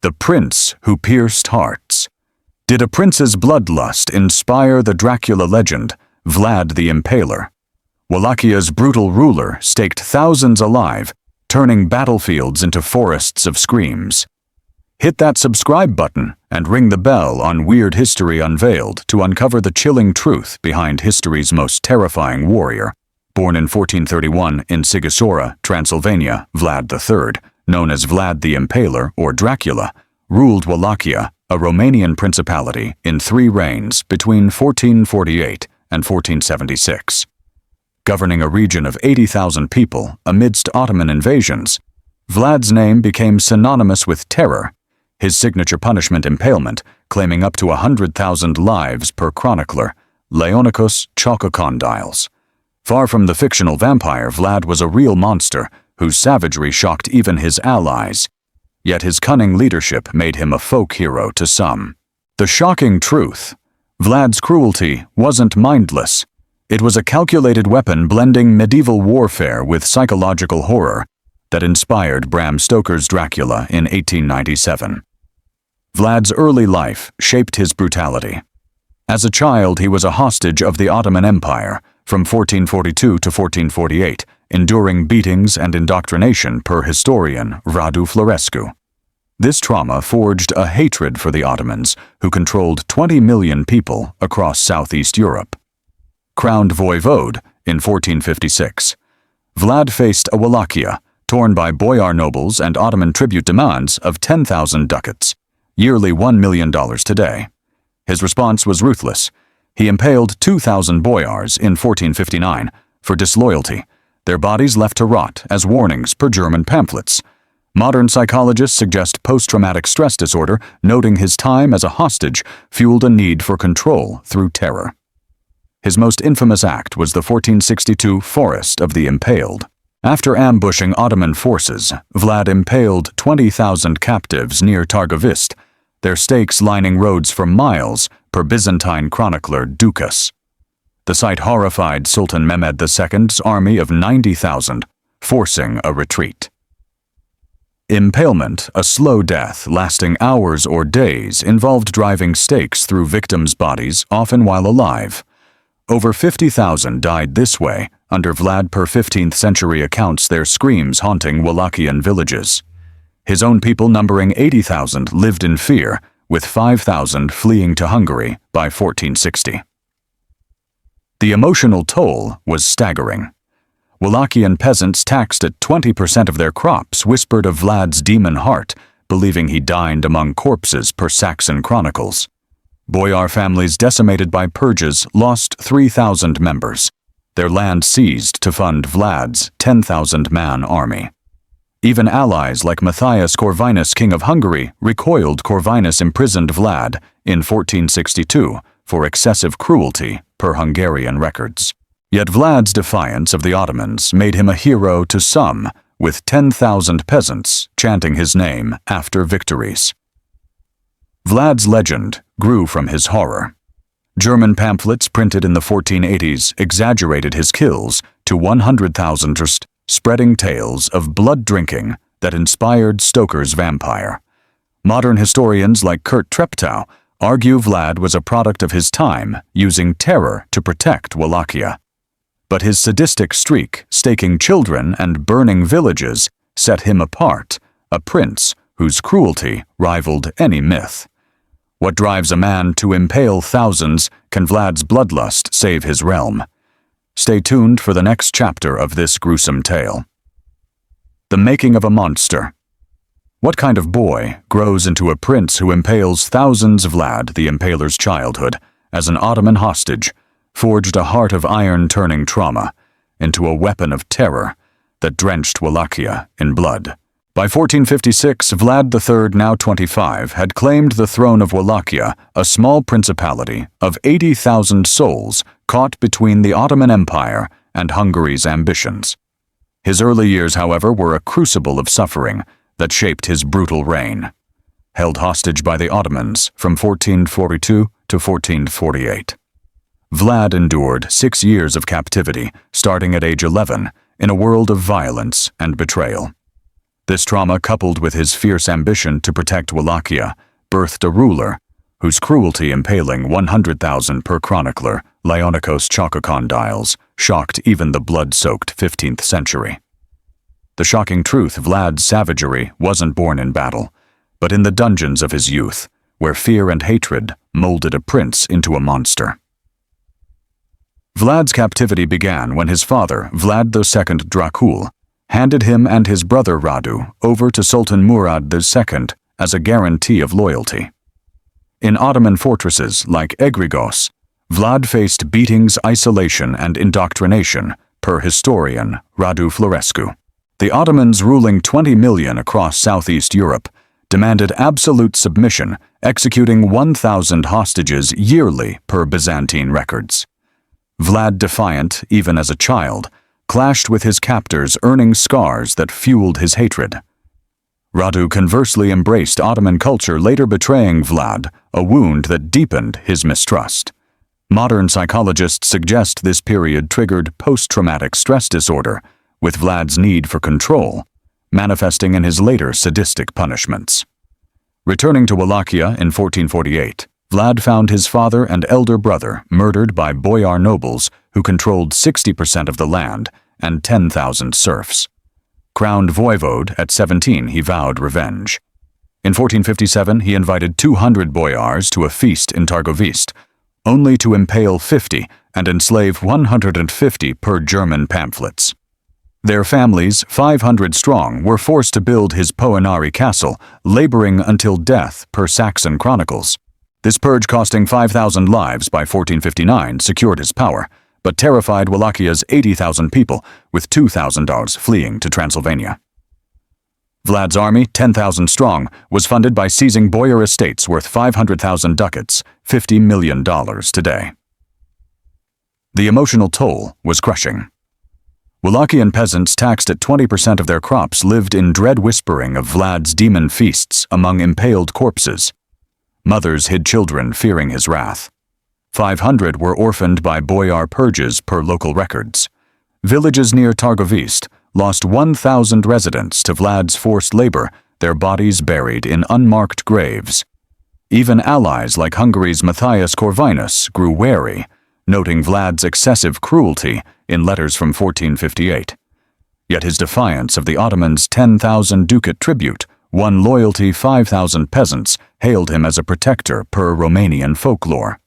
The Prince Who Pierced Hearts. Did a prince's bloodlust inspire the Dracula legend, Vlad the Impaler? Wallachia's brutal ruler staked thousands alive, turning battlefields into forests of screams. Hit that subscribe button and ring the bell on Weird History Unveiled to uncover the chilling truth behind history's most terrifying warrior. Born in 1431 in Sighisoara, Transylvania, Vlad III, known as Vlad the Impaler or Dracula, ruled Wallachia, a Romanian principality, in 3 reigns between 1448 and 1476. Governing a region of 80,000 people amidst Ottoman invasions, Vlad's name became synonymous with terror, his signature punishment impalement claiming up to 100,000 lives per chronicler, Leonicus Chalcocondyles. Far from the fictional vampire, Vlad was a real monster whose savagery shocked even his allies. Yet his cunning leadership made him a folk hero to some. The shocking truth: Vlad's cruelty wasn't mindless. It was a calculated weapon blending medieval warfare with psychological horror that inspired Bram Stoker's Dracula in 1897. Vlad's early life shaped his brutality. As a child, he was a hostage of the Ottoman Empire from 1442 to 1448, enduring beatings and indoctrination per historian Radu Florescu. This trauma forged a hatred for the Ottomans, who controlled 20 million people across Southeast Europe. Crowned voivode in 1456, Vlad faced a Wallachia torn by boyar nobles and Ottoman tribute demands of 10,000 ducats, yearly $1 million today. His response was ruthless. He impaled 2,000 boyars in 1459 for disloyalty, their bodies left to rot as warnings per German pamphlets. Modern psychologists suggest post-traumatic stress disorder, noting his time as a hostage fueled a need for control through terror. His most infamous act was the 1462 Forest of the Impaled. After ambushing Ottoman forces, Vlad impaled 20,000 captives near Targovist, their stakes lining roads for miles, per Byzantine chronicler Ducats. The sight horrified Sultan Mehmed II's army of 90,000, forcing a retreat. Impalement, a slow death lasting hours or days, involved driving stakes through victims' bodies, often while alive. Over 50,000 died this way, under Vlad per 15th century accounts, their screams haunting Wallachian villages. His own people, numbering 80,000, lived in fear, with 5,000 fleeing to Hungary by 1460. The emotional toll was staggering. Wallachian peasants, taxed at 20% of their crops, whispered of Vlad's demon heart, believing he dined among corpses per Saxon chronicles. Boyar families decimated by purges lost 3,000 members, their land seized to fund Vlad's 10,000-man army. Even allies like Matthias Corvinus, king of Hungary, recoiled. Corvinus imprisoned Vlad in 1462 for excessive cruelty per Hungarian records. Yet Vlad's defiance of the Ottomans made him a hero to some, with 10,000 peasants chanting his name after victories. Vlad's legend grew from his horror. German pamphlets printed in the 1480s exaggerated his kills to 100,000, spreading tales of blood drinking that inspired Stoker's vampire. Modern historians like Kurt Treptow argue Vlad was a product of his time, using terror to protect Wallachia. But his sadistic streak, staking children and burning villages, set him apart, a prince whose cruelty rivaled any myth. What drives a man to impale thousands? Can Vlad's bloodlust save his realm? Stay tuned for the next chapter of this gruesome tale. The making of a monster. What kind of boy grows into a prince who impales thousands? Vlad the Impaler's childhood, as an Ottoman hostage, forged a heart of iron-turning trauma into a weapon of terror that drenched Wallachia in blood. By 1456, Vlad III, now 25, had claimed the throne of Wallachia, a small principality of 80,000 souls caught between the Ottoman Empire and Hungary's ambitions. His early years, however, were a crucible of suffering that shaped his brutal reign. Held hostage by the Ottomans from 1442 to 1448. Vlad endured 6 years of captivity, starting at age 11, in a world of violence and betrayal. This trauma, coupled with his fierce ambition to protect Wallachia, birthed a ruler whose cruelty impaling 100,000 per chronicler Leonikos Chalkokondyles shocked even the blood-soaked 15th century. The shocking truth, Vlad's savagery wasn't born in battle, but in the dungeons of his youth, where fear and hatred molded a prince into a monster. Vlad's captivity began when his father, Vlad II Dracula, handed him and his brother Radu over to Sultan Murad II as a guarantee of loyalty. In Ottoman fortresses like Egrigos, Vlad faced beatings, isolation, and indoctrination, per historian Radu Florescu. The Ottomans, ruling 20 million across Southeast Europe, demanded absolute submission, executing 1,000 hostages yearly per Byzantine records. Vlad, defiant even as a child, clashed with his captors, earning scars that fueled his hatred. Radu conversely embraced Ottoman culture, later betraying Vlad, a wound that deepened his mistrust. Modern psychologists suggest this period triggered post-traumatic stress disorder, with Vlad's need for control manifesting in his later sadistic punishments. Returning to Wallachia in 1448, Vlad found his father and elder brother murdered by boyar nobles who controlled 60% of the land and 10,000 serfs. Crowned voivode at 17, he vowed revenge. In 1457, he invited 200 boyars to a feast in Targovist, only to impale 50 and enslave 150 per German pamphlets. Their families, 500 strong, were forced to build his Poenari castle, laboring until death per Saxon chronicles. This purge, costing 5,000 lives by 1459, secured his power, but terrified Wallachia's 80,000 people, with 2,000 fleeing to Transylvania. Vlad's army, 10,000 strong, was funded by seizing boyar estates worth 500,000 ducats, $50 million today. The emotional toll was crushing. Wallachian peasants, taxed at 20% of their crops, lived in dread whispering of Vlad's demon feasts among impaled corpses. Mothers hid children, fearing his wrath. 500 were orphaned by boyar purges per local records. Villages near Targovist lost 1,000 residents to Vlad's forced labor, their bodies buried in unmarked graves. Even allies like Hungary's Matthias Corvinus grew wary, noting Vlad's excessive cruelty in letters from 1458. Yet his defiance of the Ottomans' 10,000 ducat tribute won loyalty. 5,000 peasants hailed him as a protector per Romanian folklore.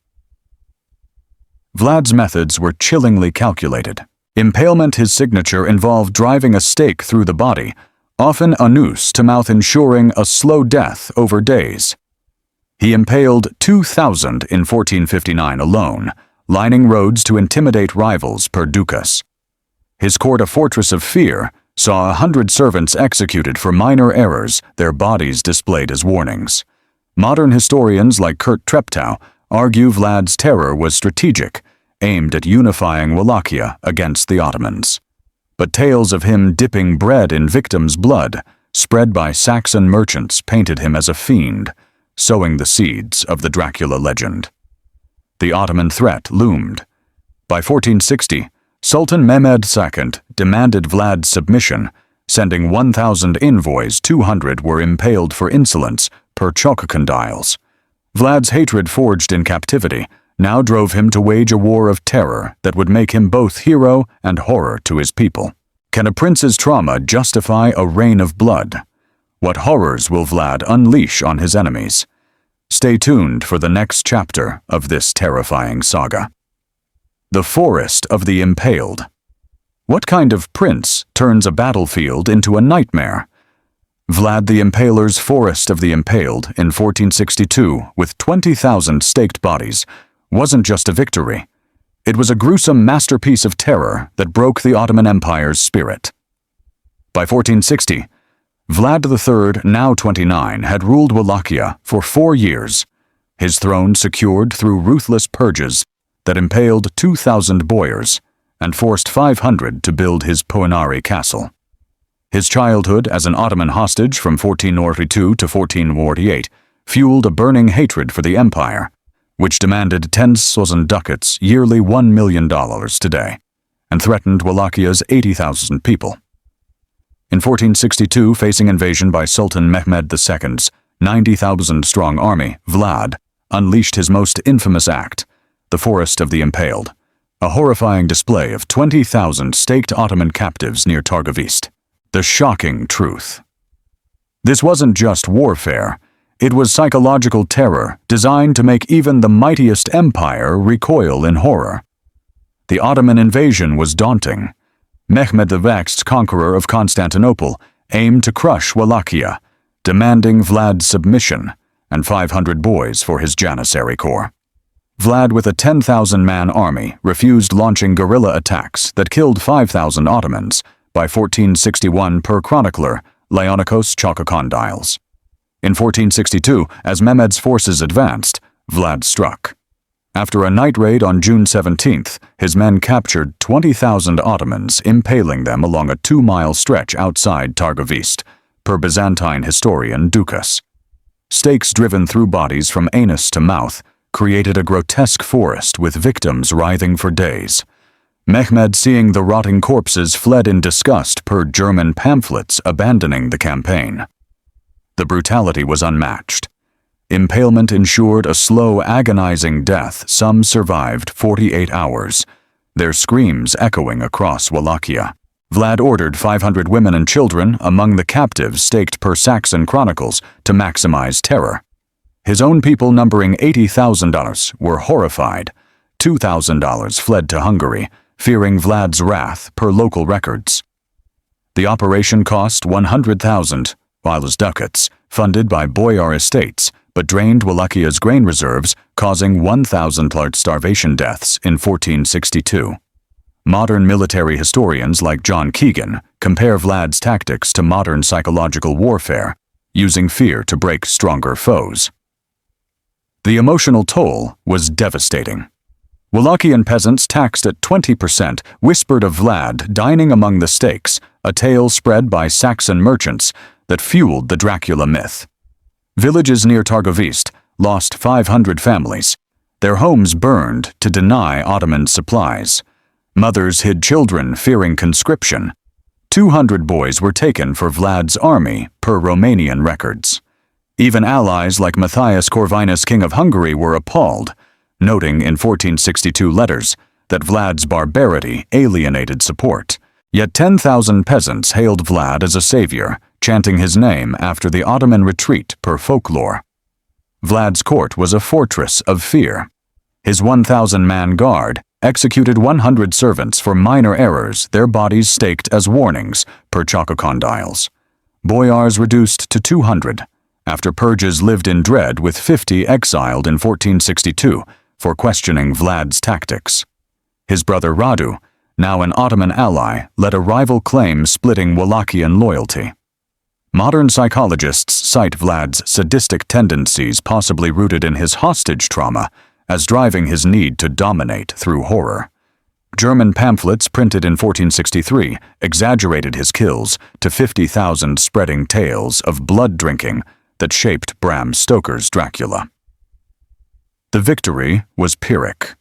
Vlad's methods were chillingly calculated. Impalement, his signature, involved driving a stake through the body, often a noose to mouth, ensuring a slow death over days. He impaled 2,000 in 1459 alone, lining roads to intimidate rivals per ducas. His court, a fortress of fear, saw 100 servants executed for minor errors, their bodies displayed as warnings. Modern historians like Kurt Treptow argue Vlad's terror was strategic, aimed at unifying Wallachia against the Ottomans. But tales of him dipping bread in victims' blood, spread by Saxon merchants, painted him as a fiend, sowing the seeds of the Dracula legend. The Ottoman threat loomed. By 1460, Sultan Mehmed II demanded Vlad's submission, sending 1,000 envoys. 200 were impaled for insolence per Chalkokondyles. Vlad's hatred, forged in captivity, now drove him to wage a war of terror that would make him both hero and horror to his people. Can a prince's trauma justify a reign of blood? What horrors will Vlad unleash on his enemies? Stay tuned for the next chapter of this terrifying saga. The Forest of the Impaled. What kind of prince turns a battlefield into a nightmare? Vlad the Impaler's Forest of the Impaled in 1462, with 20,000 staked bodies, wasn't just a victory. It was a gruesome masterpiece of terror that broke the Ottoman Empire's spirit. By 1460, Vlad III, now 29, had ruled Wallachia for 4 years, his throne secured through ruthless purges that impaled 2,000 boyars and forced 500 to build his Poenari castle. His childhood as an Ottoman hostage from 1442 to 1448 fueled a burning hatred for the empire, which demanded 10,000 ducats, yearly $1 million today, and threatened Wallachia's 80,000 people. In 1462, facing invasion by Sultan Mehmed II's 90,000-strong army, Vlad unleashed his most infamous act, the Forest of the Impaled, a horrifying display of 20,000 staked Ottoman captives near Targovist. The shocking truth. This wasn't just warfare, it was psychological terror designed to make even the mightiest empire recoil in horror. The Ottoman invasion was daunting. Mehmed II, conqueror of Constantinople, aimed to crush Wallachia, demanding Vlad's submission and 500 boys for his Janissary Corps. Vlad, with a 10,000-man army, refused launching guerrilla attacks that killed 5,000 Ottomans by 1461 per chronicler Leonikos Chalkokondyles. In 1462, as Mehmed's forces advanced, Vlad struck. After a night raid on June 17th, his men captured 20,000 Ottomans, impaling them along a 2-mile stretch outside Targovist, per Byzantine historian Ducats. Stakes driven through bodies from anus to mouth created a grotesque forest with victims writhing for days. Mehmed, seeing the rotting corpses, fled in disgust per German pamphlets, abandoning the campaign. The brutality was unmatched. Impalement ensured a slow, agonizing death. Some survived 48 hours, their screams echoing across Wallachia. Vlad ordered 500 women and children among the captives staked per Saxon chronicles to maximize terror. His own people, numbering 80,000, were horrified. 2,000 fled to Hungary, fearing Vlad's wrath per local records. The operation cost 100,000 ducats, funded by boyar estates, but drained Wallachia's grain reserves, causing 1,000 starvation deaths in 1462. Modern military historians like John Keegan compare Vlad's tactics to modern psychological warfare, using fear to break stronger foes. The emotional toll was devastating. Wallachian peasants, taxed at 20%, whispered of Vlad dining among the stakes, a tale spread by Saxon merchants that fueled the Dracula myth. Villages near Targovist lost 500 families. Their homes burned to deny Ottoman supplies. Mothers hid children, fearing conscription. 200 boys were taken for Vlad's army, per Romanian records. Even allies like Matthias Corvinus, king of Hungary, were appalled, noting in 1462 letters that Vlad's barbarity alienated support. Yet 10,000 peasants hailed Vlad as a savior, chanting his name after the Ottoman retreat per folklore. Vlad's court was a fortress of fear. His 1,000-man guard executed 100 servants for minor errors, their bodies staked as warnings per Chalkokondyles. Boyars reduced to 200, after purges lived in dread, with 50 exiled in 1462 for questioning Vlad's tactics. His brother Radu, now an Ottoman ally, led a rival claim, splitting Wallachian loyalty. Modern psychologists cite Vlad's sadistic tendencies, possibly rooted in his hostage trauma, as driving his need to dominate through horror. German pamphlets printed in 1463 exaggerated his kills to 50,000, spreading tales of blood drinking that shaped Bram Stoker's Dracula. The victory was Pyrrhic.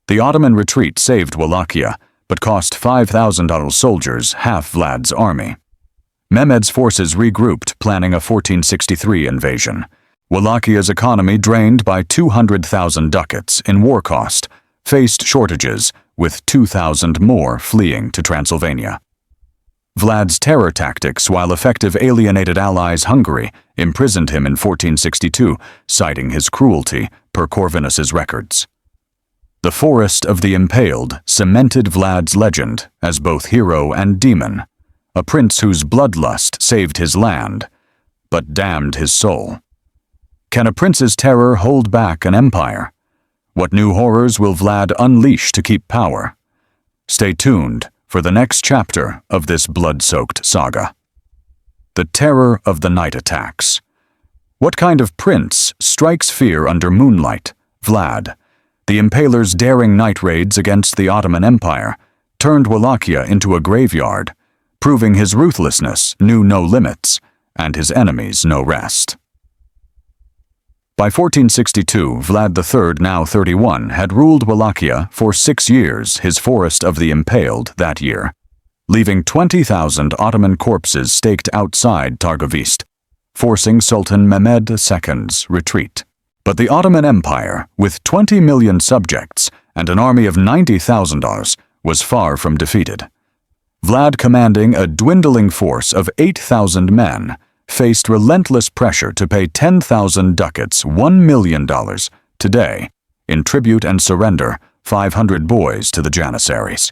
The Ottoman retreat saved Wallachia, but cost 5,000 soldiers, half Vlad's army. Mehmed's forces regrouped, planning a 1463 invasion. Wallachia's economy, drained by 200,000 ducats in war cost, faced shortages, with 2,000 more fleeing to Transylvania. Vlad's terror tactics, while effective, alienated allies Hungary, imprisoned him in 1462, citing his cruelty per Corvinus's records. The Forest of the Impaled cemented Vlad's legend as both hero and demon, a prince whose bloodlust saved his land, but damned his soul. Can a prince's terror hold back an empire? What new horrors will Vlad unleash to keep power? Stay tuned for the next chapter of this blood-soaked saga. The terror of the night attacks. What kind of prince strikes fear under moonlight? Vlad, the Impaler's daring night raids against the Ottoman Empire, turned Wallachia into a graveyard, proving his ruthlessness knew no limits and his enemies no rest. By 1462, Vlad III, now 31, had ruled Wallachia for 6 years, his Forest of the Impaled that year. leaving 20,000 Ottoman corpses staked outside Targovist, forcing Sultan Mehmed II's retreat. But the Ottoman Empire, with 20 million subjects and an army of 90,000, was far from defeated. Vlad, commanding a dwindling force of 8,000 men, faced relentless pressure to pay 10,000 ducats, $1 million, today, in tribute and surrender 500 boys to the Janissaries.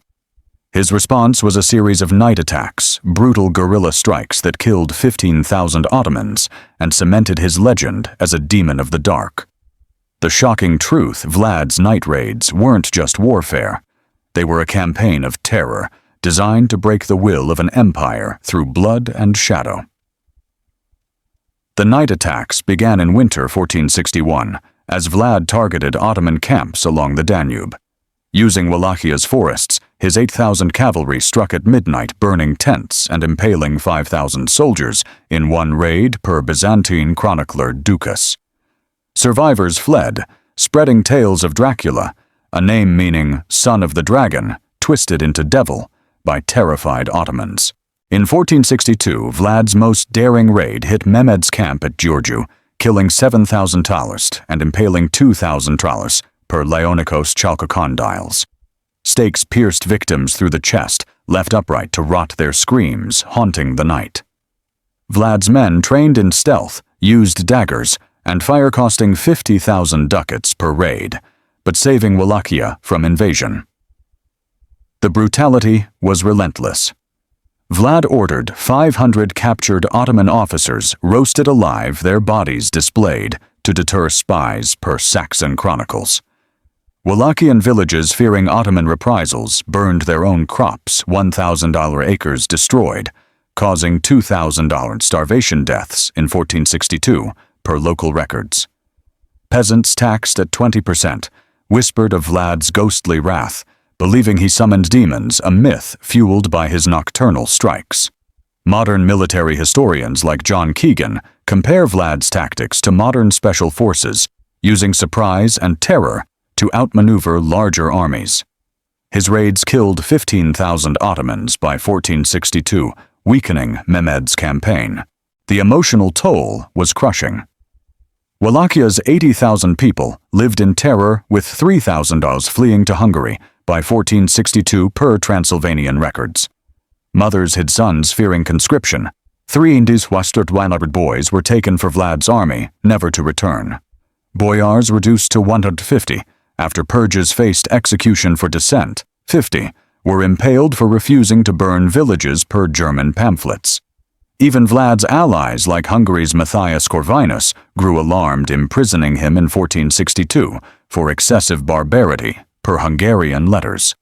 His response was a series of night attacks, brutal guerrilla strikes that killed 15,000 Ottomans and cemented his legend as a demon of the dark. The shocking truth, Vlad's night raids weren't just warfare. They were a campaign of terror, designed to break the will of an empire through blood and shadow. The night attacks began in winter 1461, as Vlad targeted Ottoman camps along the Danube. Using Wallachia's forests, his 8,000 cavalry struck at midnight, burning tents and impaling 5,000 soldiers in one raid per Byzantine chronicler Ducas. Survivors fled, spreading tales of Dracula, a name meaning son of the dragon, twisted into devil, by terrified Ottomans. In 1462, Vlad's most daring raid hit Mehmed's camp at Giurgiu, killing 7,000 talist and impaling 2,000 talist per Leonikos chalcocondyles. Stakes pierced victims through the chest, left upright to rot their screams, haunting the night. Vlad's men, trained in stealth, used daggers and fire, costing 50,000 ducats per raid, but saving Wallachia from invasion. The brutality was relentless. Vlad ordered 500 captured Ottoman officers roasted alive, their bodies displayed, to deter spies per Saxon chronicles. Wallachian villages, fearing Ottoman reprisals, burned their own crops, $1,000 acres destroyed, causing $2,000 starvation deaths in 1462, per local records. Peasants, taxed at 20%, whispered of Vlad's ghostly wrath, believing he summoned demons, a myth fueled by his nocturnal strikes. Modern military historians like John Keegan compare Vlad's tactics to modern special forces, using surprise and terror to outmaneuver larger armies. His raids killed 15,000 Ottomans by 1462, weakening Mehmed's campaign. The emotional toll was crushing. Wallachia's 80,000 people lived in terror, with 3,000 fleeing to Hungary by 1462 per Transylvanian records. Mothers hid sons, fearing conscription. 3 100 boys were taken for Vlad's army, never to return. Boyars reduced to 150. After purges faced execution for dissent, 50 were impaled for refusing to burn villages per German pamphlets. Even Vlad's allies, like Hungary's Matthias Corvinus, grew alarmed, imprisoning him in 1462 for excessive barbarity per Hungarian letters.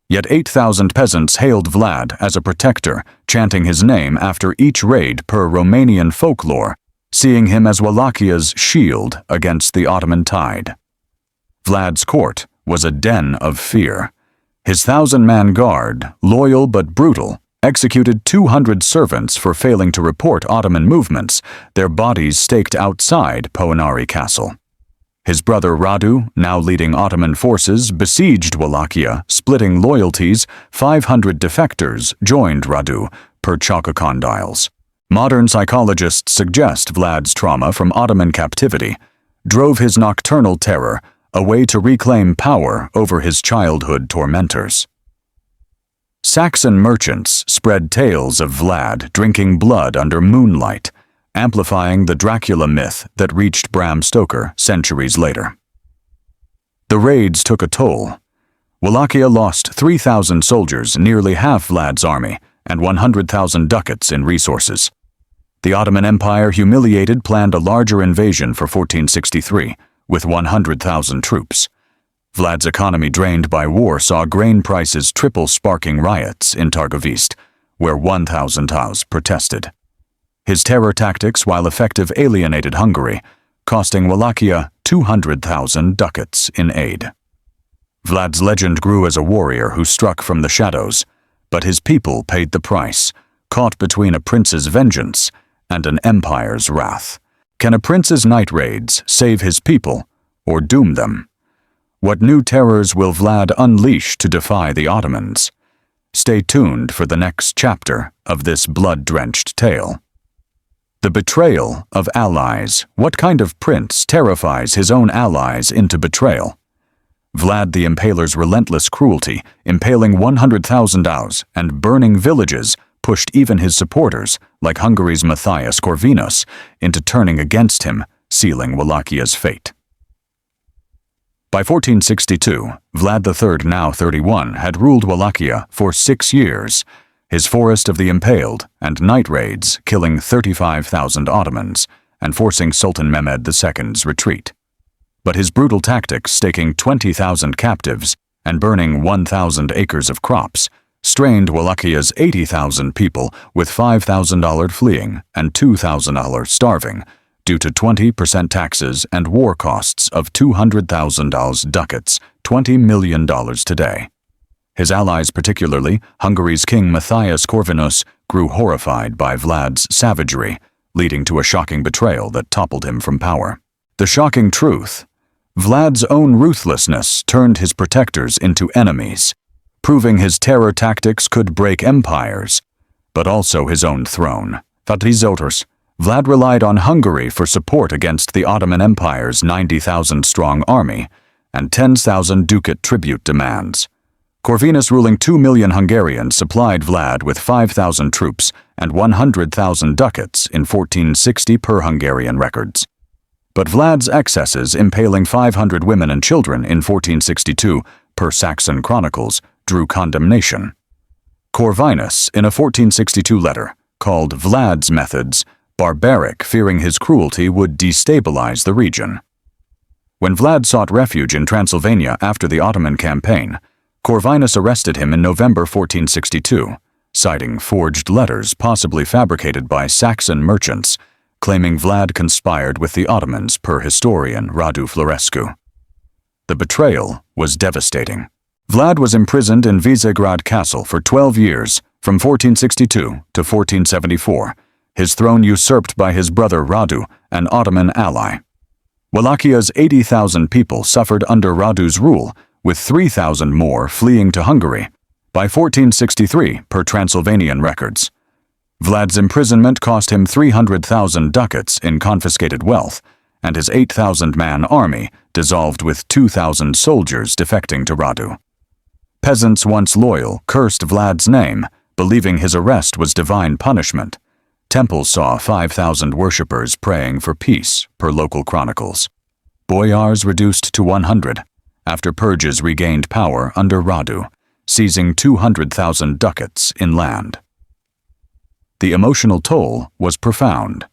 Yet 8,000 peasants hailed Vlad as a protector, chanting his name after each raid per Romanian folklore, seeing him as Wallachia's shield against the Ottoman tide. Vlad's court was a den of fear. His 1,000-man guard, loyal but brutal, executed 200 servants for failing to report Ottoman movements, their bodies staked outside Poenari Castle. His brother Radu, now leading Ottoman forces, besieged Wallachia, splitting loyalties. 500 defectors joined Radu, per chalcocondyles. Modern psychologists suggest Vlad's trauma from Ottoman captivity drove his nocturnal terror, a way to reclaim power over his childhood tormentors. Saxon merchants spread tales of Vlad drinking blood under moonlight, amplifying the Dracula myth that reached Bram Stoker centuries later. The raids took a toll. Wallachia lost 3,000 soldiers, nearly half Vlad's army, and 100,000 ducats in resources. The Ottoman Empire, humiliated, planned a larger invasion for 1463, with 100,000 troops. Vlad's economy, drained by war, saw grain prices triple, sparking riots in Targovist, where 1,000 Taus protested. His terror tactics, while effective, alienated Hungary, costing Wallachia 200,000 ducats in aid. Vlad's legend grew as a warrior who struck from the shadows, but his people paid the price, caught between a prince's vengeance and an empire's wrath. Can a prince's night raids save his people or doom them? What new terrors will Vlad unleash to defy the Ottomans? Stay tuned for the next chapter of this blood-drenched tale. The betrayal of allies. What kind of prince terrifies his own allies into betrayal? Vlad the Impaler's relentless cruelty, impaling 100,000 ows and burning villages, pushed even his supporters, like Hungary's Matthias Corvinus, into turning against him, sealing Wallachia's fate. By 1462, Vlad III, now 31, had ruled Wallachia for 6 years, his forest of the Impaled and night raids killing 35,000 Ottomans and forcing Sultan Mehmed II's retreat. But his brutal tactics, staking 20,000 captives and burning 1,000 acres of crops, strained Wallachia's 80,000 people, with $5,000 fleeing and $2,000 starving, due to 20% taxes and war costs of $200,000 ducats, $20 million today. His allies, particularly Hungary's King Matthias Corvinus, grew horrified by Vlad's savagery, leading to a shocking betrayal that toppled him from power. The shocking truth: Vlad's own ruthlessness turned his protectors into enemies, proving his terror tactics could break empires, but also his own throne. Vlad relied on Hungary for support against the Ottoman Empire's 90,000-strong army and 10,000 ducat tribute demands. Corvinus, ruling 2 million Hungarians, supplied Vlad with 5,000 troops and 100,000 ducats in 1460 per Hungarian records. But Vlad's excesses, impaling 500 women and children in 1462 per Saxon chronicles, drew condemnation. Corvinus, in a 1462 letter, called Vlad's methods barbaric, fearing his cruelty would destabilize the region. When Vlad sought refuge in Transylvania after the Ottoman campaign, Corvinus arrested him in November 1462, citing forged letters possibly fabricated by Saxon merchants, claiming Vlad conspired with the Ottomans per historian Radu Florescu. The betrayal was devastating. Vlad was imprisoned in Visegrad Castle for 12 years, from 1462 to 1474, his throne usurped by his brother Radu, an Ottoman ally. Wallachia's 80,000 people suffered under Radu's rule, with 3,000 more fleeing to Hungary by 1463 per Transylvanian records. Vlad's imprisonment cost him 300,000 ducats in confiscated wealth, and his 8,000-man army dissolved with 2,000 soldiers defecting to Radu. Peasants once loyal cursed Vlad's name, believing his arrest was divine punishment. Temples saw 5,000 worshippers praying for peace, per local chronicles. Boyars reduced to 100, after purges regained power under Radu, seizing 200,000 ducats in land. The emotional toll was profound.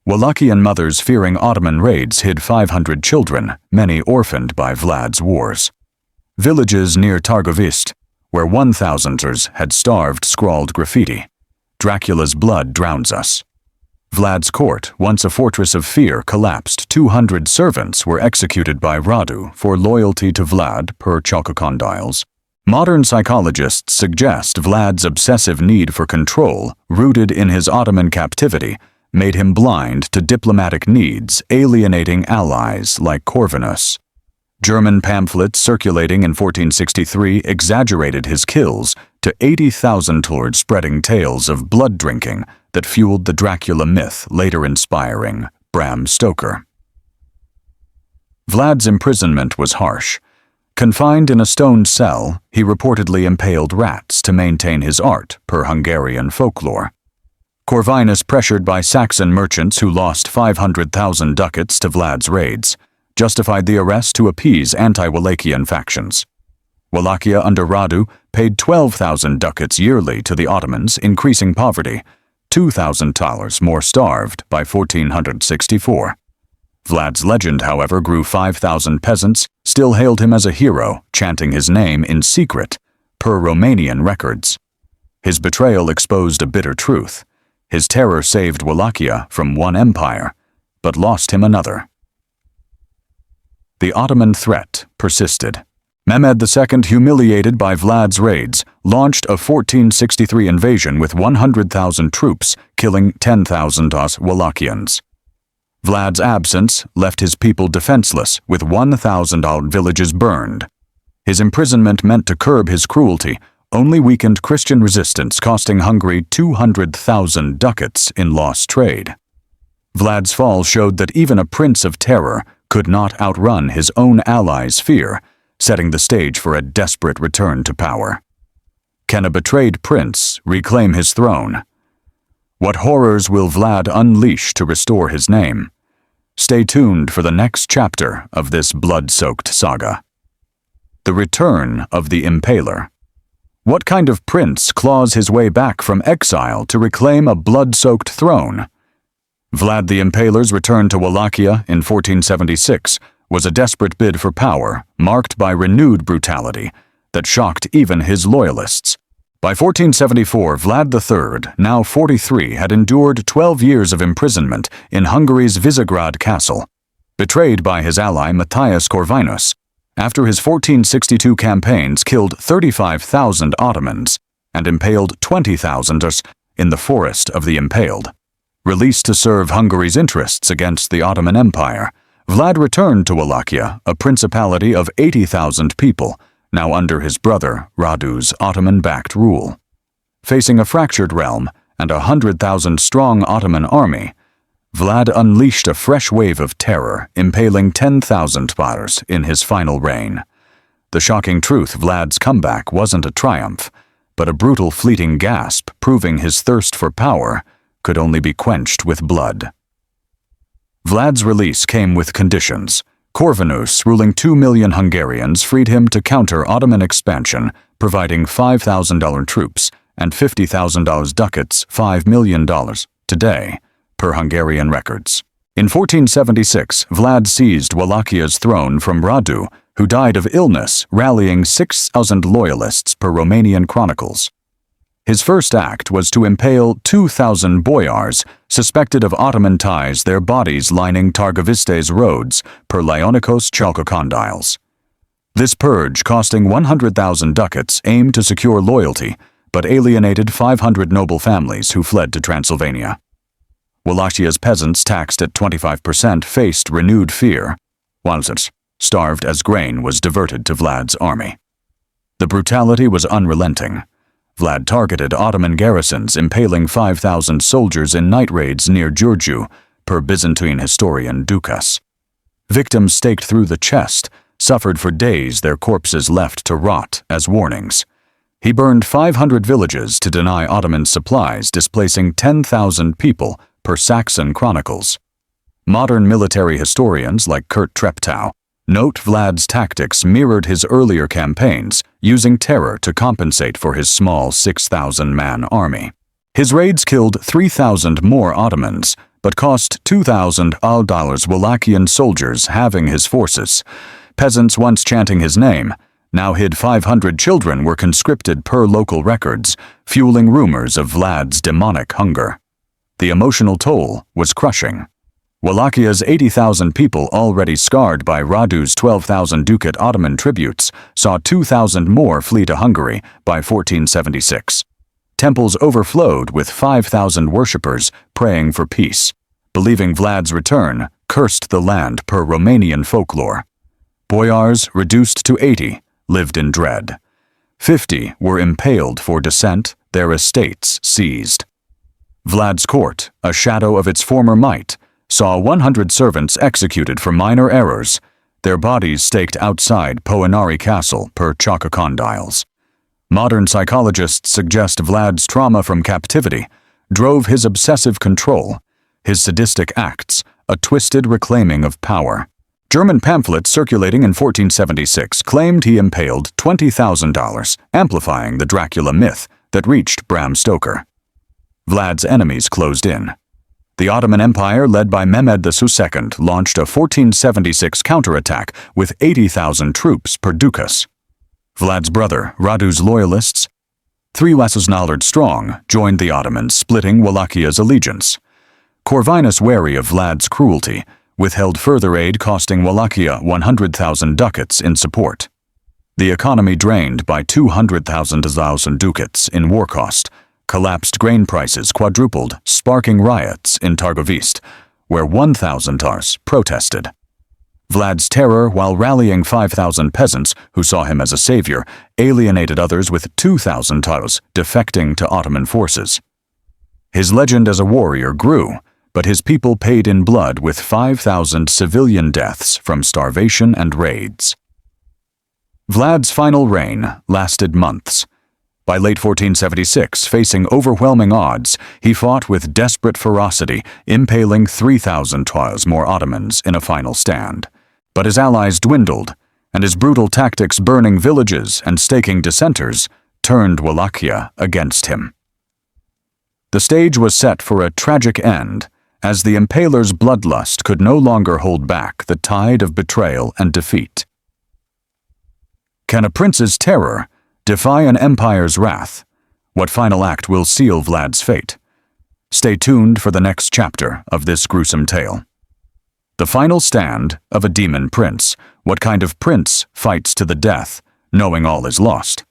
Wallachian mothers fearing Ottoman raids hid 500 children, many orphaned by Vlad's wars. Villages near Targovist, where 1,000ers had starved, scrawled graffiti, "Dracula's blood drowns us." Vlad's court, once a fortress of fear, collapsed. 200 servants were executed by Radu for loyalty to Vlad, per Chalkokondyles. Modern psychologists suggest Vlad's obsessive need for control, rooted in his Ottoman captivity, made him blind to diplomatic needs, alienating allies like Corvinus. German pamphlets circulating in 1463 exaggerated his kills to 80,000 towards spreading tales of blood drinking that fueled the Dracula myth, later inspiring Bram Stoker. Vlad's imprisonment was harsh. Confined in a stone cell, he reportedly impaled rats to maintain his art, per Hungarian folklore. Corvinus, pressured by Saxon merchants who lost 500,000 ducats to Vlad's raids, justified the arrest to appease anti-Wallachian factions. Wallachia under Radu paid 12,000 ducats yearly to the Ottomans, increasing poverty. 2,000 talers more starved by 1464. Vlad's legend, however, grew. 5,000 peasants still hailed him as a hero, chanting his name in secret, per Romanian records. His betrayal exposed a bitter truth. His terror saved Wallachia from one empire, but lost him another. The Ottoman threat persisted. Mehmed II, humiliated by Vlad's raids, launched a 1463 invasion with 100,000 troops, killing 10,000 Wallachians. Vlad's absence left his people defenseless, with 1,000 villages burned. His imprisonment meant to curb his cruelty, only weakened Christian resistance, costing Hungary 200,000 ducats in lost trade. Vlad's fall showed that even a prince of terror could not outrun his own allies' fear, setting the stage for a desperate return to power. Can a betrayed prince reclaim his throne? What horrors will Vlad unleash to restore his name? Stay tuned for the next chapter of this blood-soaked saga. The Return of the Impaler. What kind of prince claws his way back from exile to reclaim a blood-soaked throne? Vlad the Impaler's return to Wallachia in 1476 was a desperate bid for power, marked by renewed brutality that shocked even his loyalists. By 1474, Vlad III, now 43, had endured 12 years of imprisonment in Hungary's Visegrad castle. Betrayed by his ally Matthias Corvinus, after his 1462 campaigns killed 35,000 Ottomans and impaled 20,000 in the forest of the Impaled. Released to serve Hungary's interests against the Ottoman Empire, Vlad returned to Wallachia, a principality of 80,000 people, now under his brother Radu's Ottoman-backed rule. Facing a fractured realm and a 100,000-strong Ottoman army, Vlad unleashed a fresh wave of terror, impaling 10,000 boyars in his final reign. The shocking truth: Vlad's comeback wasn't a triumph, but a brutal fleeting gasp, proving his thirst for power could only be quenched with blood. Vlad's release came with conditions. Corvinus, ruling 2 million Hungarians, freed him to counter Ottoman expansion, providing $5,000 troops and $50,000 ducats, $5 million today, per Hungarian records. In 1476, Vlad seized Wallachia's throne from Radu, who died of illness, rallying 6,000 loyalists, per Romanian chronicles. His first act was to impale 2,000 boyars suspected of Ottoman ties, their bodies lining Targoviste's roads, per Ionikos Chalkokondyles. This purge, costing 100,000 ducats, aimed to secure loyalty, but alienated 500 noble families who fled to Transylvania. Wallachia's peasants, taxed at 25%, faced renewed fear, while starved as grain was diverted to Vlad's army. The brutality was unrelenting. Vlad targeted Ottoman garrisons, impaling 5,000 soldiers in night raids near Giurgiu, per Byzantine historian Ducas. Victims staked through the chest suffered for days, their corpses left to rot as warnings. He burned 500 villages to deny Ottoman supplies, displacing 10,000 people, per Saxon chronicles. Modern military historians like Kurt Treptow note Vlad's tactics mirrored his earlier campaigns, using terror to compensate for his small 6,000-man army. His raids killed 3,000 more Ottomans, but cost 2,000 $2,000 Wallachian soldiers, halving his forces. Peasants once chanting his name now hid 500 children were conscripted per local records, fueling rumors of Vlad's demonic hunger. The emotional toll was crushing. Wallachia's 80,000 people, already scarred by Radu's 12,000 ducat Ottoman tributes, saw 2,000 more flee to Hungary by 1476. Temples overflowed with 5,000 worshippers praying for peace. Believing Vlad's return cursed the land, per Romanian folklore. Boyars, reduced to 80, lived in dread. 50 were impaled for dissent, their estates seized. Vlad's court, a shadow of its former might, saw 100 servants executed for minor errors, their bodies staked outside Poenari Castle, per Chalkokondyles. Modern psychologists suggest Vlad's trauma from captivity drove his obsessive control, his sadistic acts, a twisted reclaiming of power. German pamphlets circulating in 1476 claimed he impaled $20,000, amplifying the Dracula myth that reached Bram Stoker. Vlad's enemies closed in. The Ottoman Empire, led by Mehmed II, launched a 1476 counterattack with 80,000 troops, per Ducas. Vlad's brother, Radu's loyalists, 3,000 strong, joined the Ottomans, splitting Wallachia's allegiance. Corvinus, wary of Vlad's cruelty, withheld further aid, costing Wallachia 100,000 ducats in support. The economy, drained by 200,000 ducats in war cost, collapsed grain prices quadrupled, sparking riots in Targoviste, where 1,000 Tars protested. Vlad's terror, while rallying 5,000 peasants who saw him as a savior, alienated others with 2,000 Tatars defecting to Ottoman forces. His legend as a warrior grew, but his people paid in blood with 5,000 civilian deaths from starvation and raids. Vlad's final reign lasted months. By late 1476, facing overwhelming odds, he fought with desperate ferocity, impaling 3,000 twice more Ottomans in a final stand. But his allies dwindled, and his brutal tactics burning villages and staking dissenters turned Wallachia against him. The stage was set for a tragic end, as the Impaler's bloodlust could no longer hold back the tide of betrayal and defeat. Can a prince's terror defy an empire's wrath? What final act will seal Vlad's fate? Stay tuned for the next chapter of this gruesome tale. The final stand of a demon prince. What kind of prince fights to the death, knowing all is lost?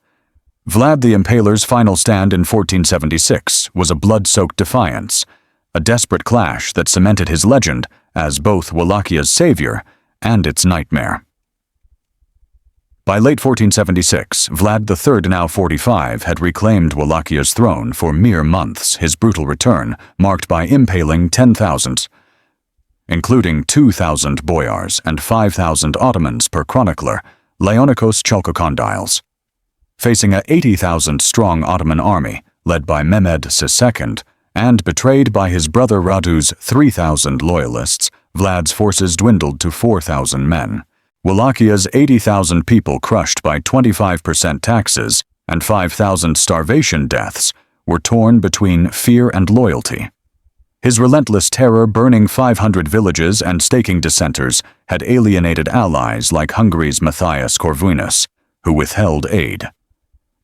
Vlad the Impaler's final stand in 1476 was a blood-soaked defiance, a desperate clash that cemented his legend as both Wallachia's savior and its nightmare. By late 1476, Vlad III, now 45, had reclaimed Wallachia's throne for mere months, his brutal return marked by impaling 10,000, including 2,000 boyars and 5,000 Ottomans per chronicler, Leonikos Chalkokondyles. Facing a 80,000-strong Ottoman army, led by Mehmed II, and betrayed by his brother Radu's 3,000 loyalists, Vlad's forces dwindled to 4,000 men. Wallachia,'s 80,000 people crushed by 25% taxes and 5,000 starvation deaths were torn between fear and loyalty. His relentless terror burning 500 villages and staking dissenters had alienated allies like Hungary's Matthias Corvinus, who withheld aid.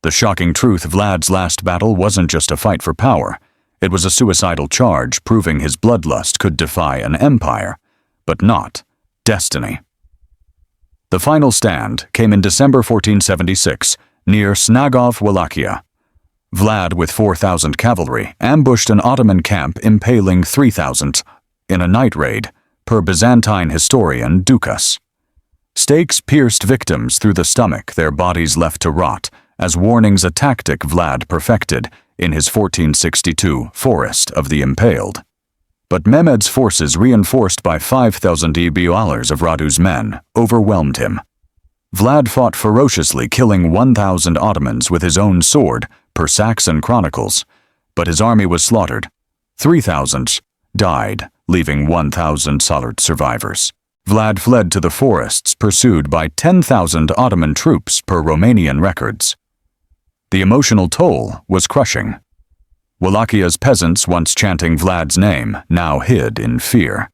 The shocking truth, Vlad's last battle wasn't just a fight for power. It was a suicidal charge proving his bloodlust could defy an empire, but not destiny. The final stand came in December 1476, near Snagov, Wallachia. Vlad, with 4,000 cavalry, ambushed an Ottoman camp, impaling 3,000 in a night raid, per Byzantine historian Ducats. Stakes pierced victims through the stomach, their bodies left to rot, as warnings, a tactic Vlad perfected in his 1462 Forest of the Impaled. But Mehmed's forces, reinforced by 5,000 boyars of Radu's men, overwhelmed him. Vlad fought ferociously, killing 1,000 Ottomans with his own sword, per Saxon chronicles, but his army was slaughtered. 3,000 died, leaving 1,000 solid survivors. Vlad fled to the forests, pursued by 10,000 Ottoman troops per Romanian records. The emotional toll was crushing. Wallachia's peasants, once chanting Vlad's name, now hid in fear.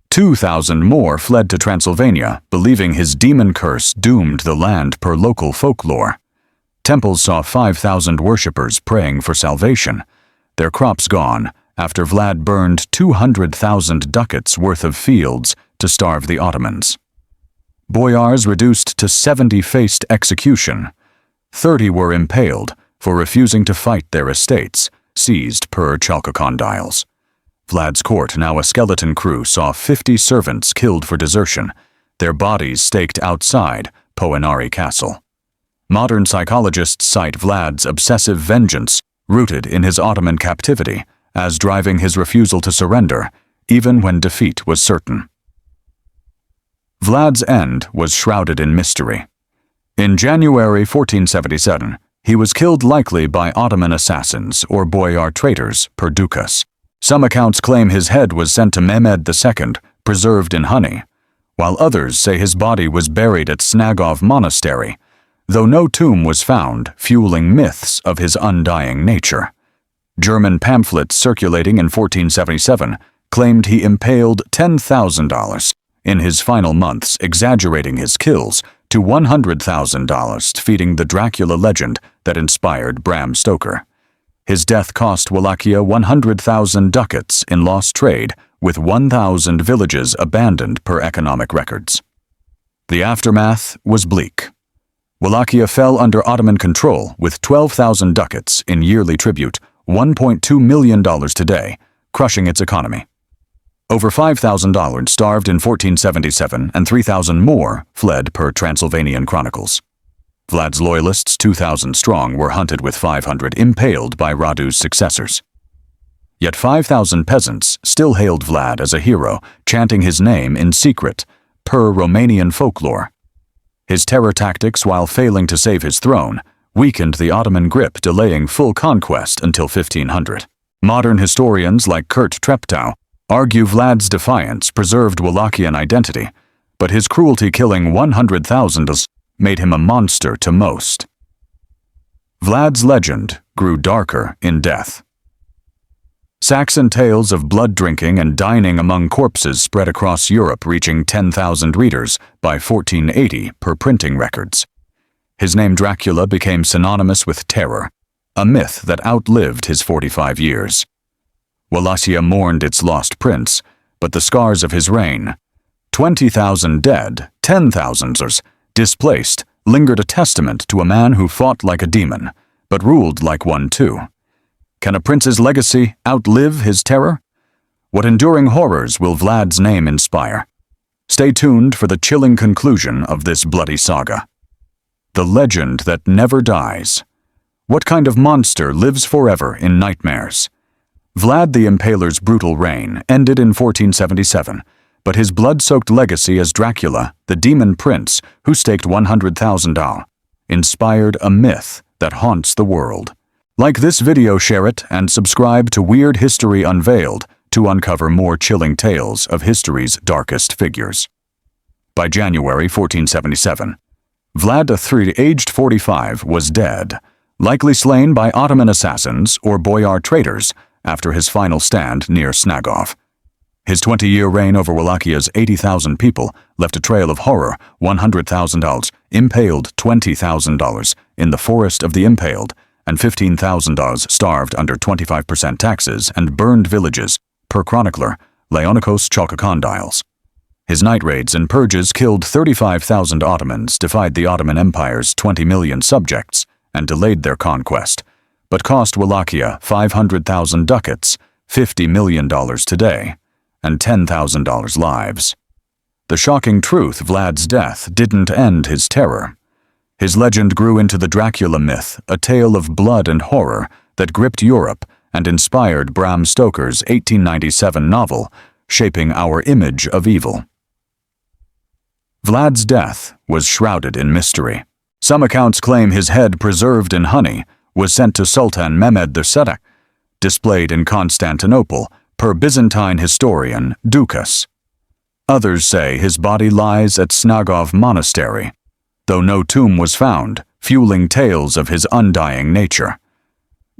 2,000 more fled to Transylvania, believing his demon curse doomed the land per local folklore. Temples saw 5,000 worshippers praying for salvation, their crops gone after Vlad burned 200,000 ducats worth of fields to starve the Ottomans. Boyars reduced to 70 faced execution. 30 were impaled for refusing to fight their estates, seized per Chalkokondyles. Vlad's court, now a skeleton crew, saw 50 servants killed for desertion, their bodies staked outside Poenari Castle. Modern psychologists cite Vlad's obsessive vengeance, rooted in his Ottoman captivity, as driving his refusal to surrender, even when defeat was certain. Vlad's end was shrouded in mystery. In January 1477, he was killed likely by Ottoman assassins or boyar traitors, per Ducats. Some accounts claim his head was sent to Mehmed II, preserved in honey, while others say his body was buried at Snagov Monastery, though no tomb was found, fueling myths of his undying nature. German pamphlets circulating in 1477 claimed he impaled $10,000 in his final months, exaggerating his kills to $100,000, feeding the Dracula legend that inspired Bram Stoker. His death cost Wallachia 100,000 ducats in lost trade, with 1,000 villages abandoned per economic records. The aftermath was bleak. Wallachia fell under Ottoman control with 12,000 ducats in yearly tribute, $1.2 million today, crushing its economy. Over 5,000 starved in 1477 and 3,000 more fled per Transylvanian chronicles. Vlad's loyalists, 2,000 strong, were hunted with 500 impaled by Radu's successors. Yet 5,000 peasants still hailed Vlad as a hero, chanting his name in secret, per Romanian folklore. His terror tactics, while failing to save his throne, weakened the Ottoman grip, delaying full conquest until 1500. Modern historians like Kurt Treptow argue Vlad's defiance preserved Wallachian identity, but his cruelty, killing 100,000, made him a monster to most. Vlad's legend grew darker in death. Saxon tales of blood drinking and dining among corpses spread across Europe, reaching 10,000 readers by 1480 per printing records. His name Dracula became synonymous with terror, a myth that outlived his 45 years. Wallachia mourned its lost prince, but the scars of his reign, 20,000 dead, 10,000s displaced, lingered, a testament to a man who fought like a demon, but ruled like one too. Can a prince's legacy outlive his terror? What enduring horrors will Vlad's name inspire? Stay tuned for the chilling conclusion of this bloody saga. The legend that never dies. What kind of monster lives forever in nightmares? Vlad the Impaler's brutal reign ended in 1477, but his blood-soaked legacy as Dracula, the demon prince who staked 100,000 inspired a myth that haunts the world. Like this video, share it, and subscribe to Weird History Unveiled to uncover more chilling tales of history's darkest figures. By January 1477, Vlad III, aged 45, was dead, likely slain by Ottoman assassins or boyar traitors after his final stand near Snagov. His 20-year reign over Wallachia's 80,000 people left a trail of horror: 100,000 impaled, 20,000 in the forest of the Impaled, and 15,000 starved under 25% taxes and burned villages, per chronicler Leonikos Chalkokondyles. His night raids and purges killed 35,000 Ottomans, defied the Ottoman Empire's 20 million subjects, and delayed their conquest, but cost Wallachia 500,000 ducats, $50 million today, and $10,000 lives. The shocking truth: Vlad's death didn't end his terror. His legend grew into the Dracula myth, a tale of blood and horror that gripped Europe and inspired Bram Stoker's 1897 novel, shaping our image of evil. Vlad's death was shrouded in mystery. Some accounts claim his head, preserved in honey, was sent to Sultan Mehmed II, displayed in Constantinople, per Byzantine historian Ducats. Others say his body lies at Snagov Monastery, though no tomb was found, fueling tales of his undying nature.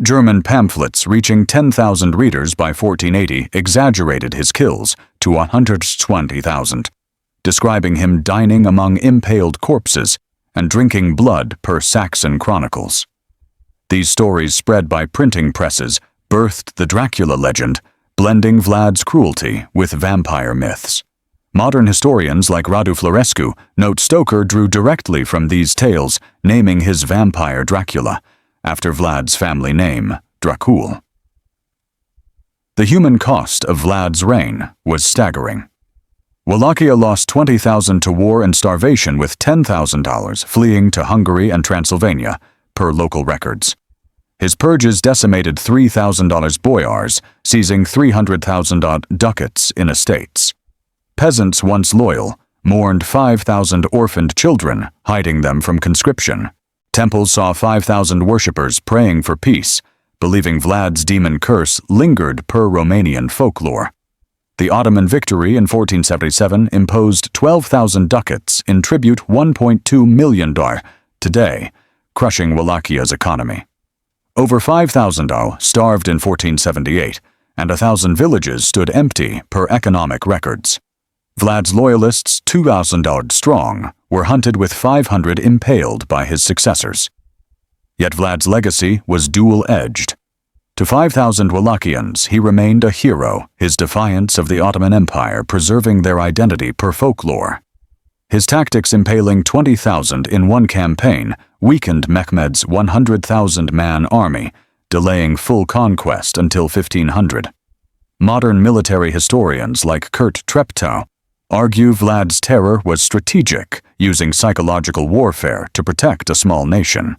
German pamphlets reaching 10,000 readers by 1480 exaggerated his kills to 120,000, describing him dining among impaled corpses and drinking blood, per Saxon chronicles. These stories, spread by printing presses, birthed the Dracula legend, blending Vlad's cruelty with vampire myths. Modern historians like Radu Florescu note Stoker drew directly from these tales, naming his vampire Dracula, after Vlad's family name, Dracul. The human cost of Vlad's reign was staggering. Wallachia lost 20,000 to war and starvation, with $10,000 fleeing to Hungary and Transylvania, per local records. His purges decimated 3,000 boyars, seizing 300,000 ducats in estates. Peasants, once loyal, mourned 5,000 orphaned children, hiding them from conscription. Temples saw 5,000 worshippers praying for peace, believing Vlad's demon curse lingered, per Romanian folklore. The Ottoman victory in 1477 imposed 12,000 ducats in tribute, $1.2 million today, crushing Wallachia's economy. Over 5,000 starved in 1478, and 1,000 villages stood empty, per economic records. Vlad's loyalists, 2,000 strong, were hunted with 500 impaled by his successors. Yet Vlad's legacy was dual-edged. To 5,000 Wallachians, he remained a hero, his defiance of the Ottoman Empire preserving their identity, per folklore. His tactics, impaling 20,000 in one campaign, weakened Mehmed's 100,000-man army, delaying full conquest until 1500. Modern military historians like Kurt Treptow argue Vlad's terror was strategic, using psychological warfare to protect a small nation.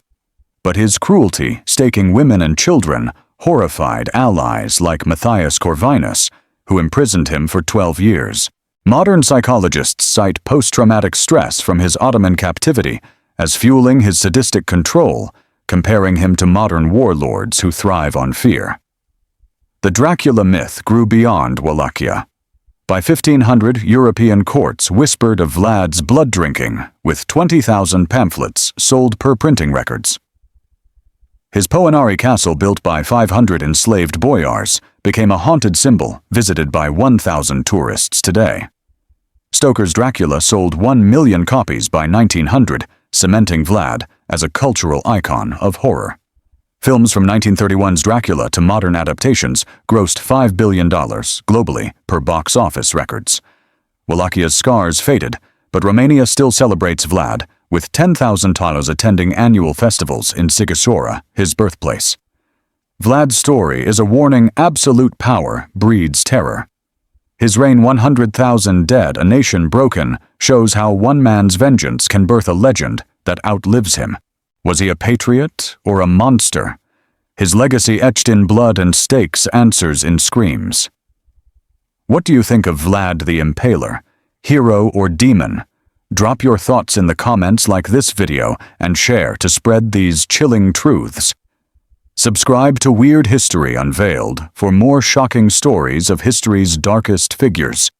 But his cruelty, staking women and children, horrified allies like Matthias Corvinus, who imprisoned him for 12 years. Modern psychologists cite post-traumatic stress from his Ottoman captivity as fueling his sadistic control, comparing him to modern warlords who thrive on fear. The Dracula myth grew beyond Wallachia. By 1500, European courts whispered of Vlad's blood drinking, with 20,000 pamphlets sold per printing records. His Poenari castle, built by 500 enslaved boyars, became a haunted symbol visited by 1,000 tourists today. Stoker's Dracula sold 1 million copies by 1900, cementing Vlad as a cultural icon of horror. Films from 1931's Dracula to modern adaptations grossed $5 billion globally per box office records. Wallachia's scars faded, but Romania still celebrates Vlad, with 10,000 Talos attending annual festivals in Sighisoara, his birthplace. Vlad's story is a warning: absolute power breeds terror. His reign, 100,000 dead, a nation broken, shows how one man's vengeance can birth a legend that outlives him. Was he a patriot or a monster? His legacy, etched in blood and stakes, answers in screams. What do you think of Vlad the Impaler? Hero or demon? Drop your thoughts in the comments, like this video, and share to spread these chilling truths. Subscribe to Weird History Unveiled for more shocking stories of history's darkest figures.